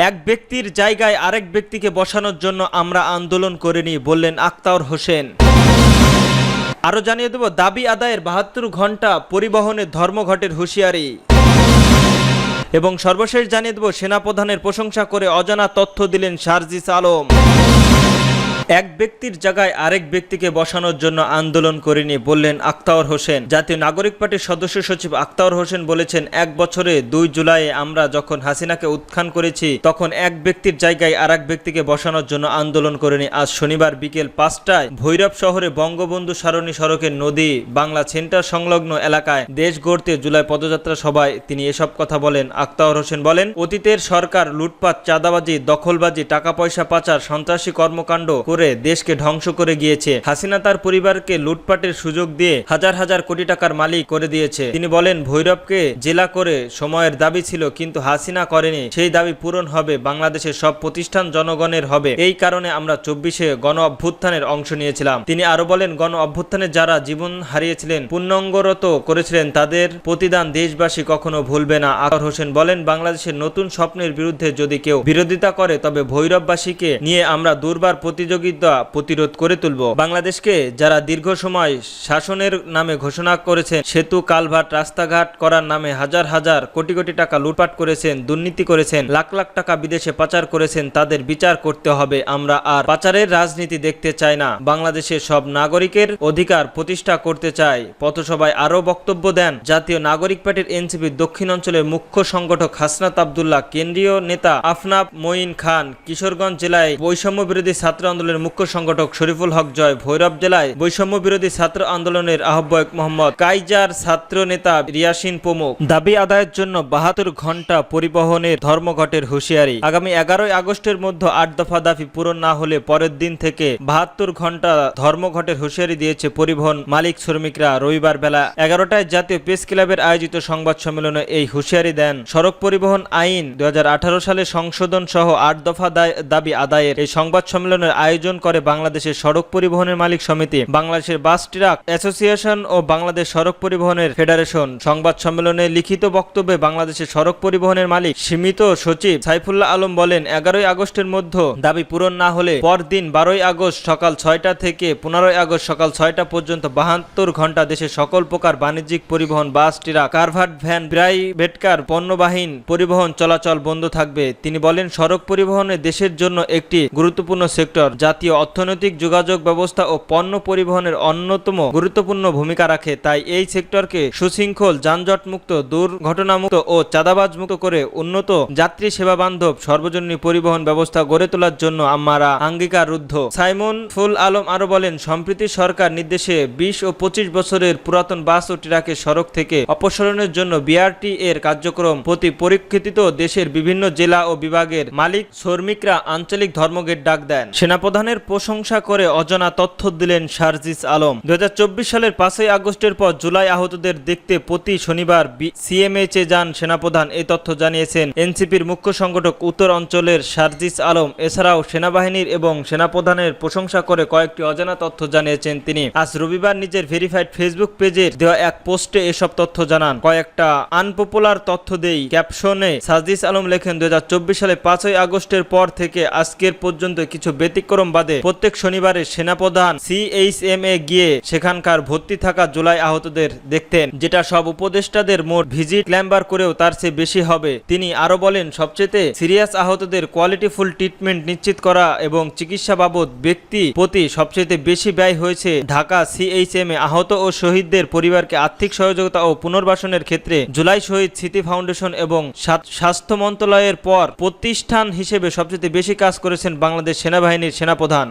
এক ব্যক্তির জায়গায় আরেক ব্যক্তিকে বসানোর জন্য আমরা আন্দোলন করিনি, বললেন আখতার হোসেন। আরো জানিয়ে দেব, দাবি আদায়ের ৭২ ঘন্টা পরিবহনে ধর্মঘটের হুঁশিয়ারি। এবং সর্বশেষ জানিয়ে দেব, সেনাপ্রধানের প্রশংসা করে অজানা তথ্য দিলেন সার্জিস আলম। এক ব্যক্তির জায়গায় আরেক ব্যক্তিকে বসানোর জন্য আন্দোলন করেনি, বললেন আখতার হোসেন। জাতীয় নাগরিক পার্টির সদস্য সচিব আখতার হোসেন বলেছেন, ১ বছরে ২ জুলাই আমরা যখন হাসিনাকে উত্থান করেছি তখন এক ব্যক্তির জায়গায় আরেক ব্যক্তিকে বসানোর জন্য আন্দোলন করেনি। আজ শনিবার বিকেল ৫টায় ভৈরব শহরে বঙ্গবন্ধু সারণী সড়কের নদী বাংলা সেন্টার সংলগ্ন এলাকায় দেশ গড়তে জুলাই পদযাত্রা সভায় তিনি এসব কথা বলেন। আখতার হোসেন বলেন, অতীতের সরকার লুটপাট, চাঁদাবাজি, দখলবাজি, টাকা পয়সা পাচার, সন্ত্রাসী কর্মকাণ্ড করে দেশকে ধ্বংস করে গিয়েছে। হাসিনা তার পরিবারকে লুটপাটের সুযোগ দিয়ে হাজার হাজার কোটি টাকার মালিক করে দিয়েছে। তিনি বলেন, ভৈরবকে জেলা করে সময়ের দাবি ছিল, কিন্তু হাসিনা করেনি। সেই দাবি পূরণ হবে, বাংলাদেশের সব প্রতিষ্ঠান জনগণের হবে। এই কারণে আমরা ২৪শে গণ অভ্যুত্থানের অংশ নিয়েছিলাম। তিনি আরো বলেন, গণ অভ্যুত্থানে যারা জীবন হারিয়েছিলেন, পুণ্যঙ্গরত করেছিলেন, তাদের প্রতিদান দেশবাসী কখনো ভুলবে না। আখতার হোসেন বলেন, বাংলাদেশের নতুন স্বপ্নের বিরুদ্ধে যদি কেউ বিরোধিতা করে তবে ভৈরববাসীকে নিয়ে আমরা দুর্বার প্রতিরোধ করে তুলব। বাংলাদেশকে যারা দীর্ঘ সময় শাসনের নামে ঘোষণা করেছেন, সেতু, কালভার্ট, রাস্তাঘাট করার নামে হাজার হাজার কোটি কোটি টাকা লুটপাট করেছেন, দুর্নীতি করেছেন, লাখ লাখ টাকা বিদেশে পাচার করেছেন, তাদের বিচার করতে হবে। আমরা আর পাচারের রাজনীতি দেখতে চাই না। বাংলাদেশের সব নাগরিকের অধিকার প্রতিষ্ঠা করতে চাই। পথসভায় আরও বক্তব্য দেন জাতীয় নাগরিক পার্টির এনসিপির দক্ষিণ অঞ্চলের মুখ্য সংগঠক হাসনাত আবদুল্লাহ, কেন্দ্রীয় নেতা আফনাফ মঈন খান, কিশোরগঞ্জ জেলায় বৈষম্য বিরোধী ছাত্র আন্দোলনের মুখ্য সংগঠক শরীফুল হক জয়, ভৈরব জেলায় বৈষম্য বিরোধী ছাত্র আন্দোলনের আহ্বায়ক মোহাম্মদ কাইজার, ছাত্র নেতা রিয়াসিন প্রমুখ। দাবি আদায়ের জন্য ৭২ ঘন্টা পরিবহনের ধর্মঘটের হুঁশিয়ারি। আগামী ১১ই আগস্টের মধ্যে ৮ দফা দাবি পূরণ না হলে পরের দিন থেকে ৭২ ঘন্টা ধর্মঘটের হুঁশিয়ারি দিয়েছে পরিবহন মালিক শ্রমিকরা। রবিবার বেলা ১১টায় জাতীয় প্রেস ক্লাবের আয়োজিত সংবাদ সম্মেলনে এই হুঁশিয়ারি দেন। সড়ক পরিবহন আইন ২০১৮ সালে সংশোধন সহ ৮ দফা দাবি আদায়ের এই সংবাদ সম্মেলনের আয়োজন করে বাংলাদেশের সড়ক পরিবহনের মালিক সমিতি, বাংলাদেশের বাস ট্রাক অ্যাসোসিয়েশন ও বাংলাদেশ সড়ক পরিবহনের ফেডারেশন। সংবাদ সম্মেলনে লিখিত বক্তব্যে বাংলাদেশের সড়ক পরিবহনের মালিক সীমিত সচিব সাইফুল্লাহ আলম বলেন, ১১ই আগস্টের মধ্যে দাবি পূরণ না হলে পরদিন ১২ই আগস্ট সকাল ৬টা থেকে ১৫ই আগস্ট সকাল ৬টা পর্যন্ত ৭২ ঘন্টা দেশের সকল প্রকার বাণিজ্যিক পরিবহন, বাস, ট্রাক, কারভার্ট, ভ্যান, প্রাইভেটকার, পণ্যবাহী পরিবহন চলাচল বন্ধ থাকবে। তিনি বলেন, সড়ক পরিবহনে দেশের জন্য একটি গুরুত্বপূর্ণ সেক্টর, জাতীয় অর্থনৈতিক, যোগাযোগ ব্যবস্থা ও পণ্য পরিবহনের অন্যতম গুরুত্বপূর্ণ ভূমিকা রাখে। তাই এই সেক্টরকে সুশৃঙ্খল, যানজটমুক্ত, দুর্ঘটনামুক্ত ও চাঁদাবাজ মুক্ত করে উন্নত, যাত্রী সেবা বান্ধব, সর্বজনীন পরিবহন ব্যবস্থা গড়ে তোলার জন্য আমরা অঙ্গীকারবদ্ধ। সাইমন ফুল আলম আরো বলেন, সম্প্রতি সরকার নির্দেশে ২০ ও ২৫ বছরের পুরাতন বাস ও ট্রাকের সড়ক থেকে অপসারণের জন্য বিআরটি এর কার্যক্রম প্রতি পরীক্ষিত দেশের বিভিন্ন জেলা ও বিভাগের মালিক শ্রমিকরা আঞ্চলিক ধর্মঘট ডাক দেন। সেনাপ্রধানের প্রশংসা করে অজানা তথ্য দিলেন সার্জিস আলম। ২০২৪ সালের ৫ই আগস্টের পর জুলাই আহতদের দেখতে প্রতি শনিবার সিএমএইচে যান সেনাপ্রধান। এই তথ্য জানিয়েছেন এনসিপির মুখ্য সংগঠক উত্তর অঞ্চলের সার্জিস আলম। এছাড়াও সেনাবাহিনীর এবং সেনাপ্রধানের প্রশংসা করে কয়েকটি অজানা তথ্য জানিয়েছেন তিনি। আজ রবিবার নিজের ভেরিফাইড ফেসবুক পেজের দেওয়া এক পোস্টে এসব তথ্য জানান। কয়েকটা আনপপুলার তথ্য দেই। ক্যাপশনে সার্জিস আলম লেখেন, ২০২৪ সালে ৫ই আগস্টের পর থেকে আজকের পর্যন্ত কিছু ব্যতিক্রম বাদে প্রত্যেক শনিবারে সেনাপ্রধান সিএইচএমএ গিয়ে সেখানকার ভর্তি থাকা জুলাই আহতদের দেখতেন, যেটা সব উপদেষ্টাদের মোট ভিজিট ক্ল্যাম্বার করেও তার চেয়ে বেশি হবে। তিনি আরো বলেন, সবচেয়ে সিরিয়াস আহতদের কোয়ালিটিফুল ট্রিটমেন্ট নিশ্চিত করা এবং চিকিৎসা বাবদ ব্যক্তি প্রতি সবচেয়ে বেশি ব্যয় হয়েছে। ঢাকা সিএইচএমএ আহত ও শহীদদের পরিবারকে আর্থিক সহযোগিতা ও পুনর্বাসনের ক্ষেত্রে জুলাই শহীদ স্মৃতি ফাউন্ডেশন এবং স্বাস্থ্য মন্ত্রণালয়ের পর প্রতিষ্ঠান হিসেবে সবচেয়ে বেশি কাজ করেছেন বাংলাদেশ সেনাবাহিনীর সেনাপ্রধান।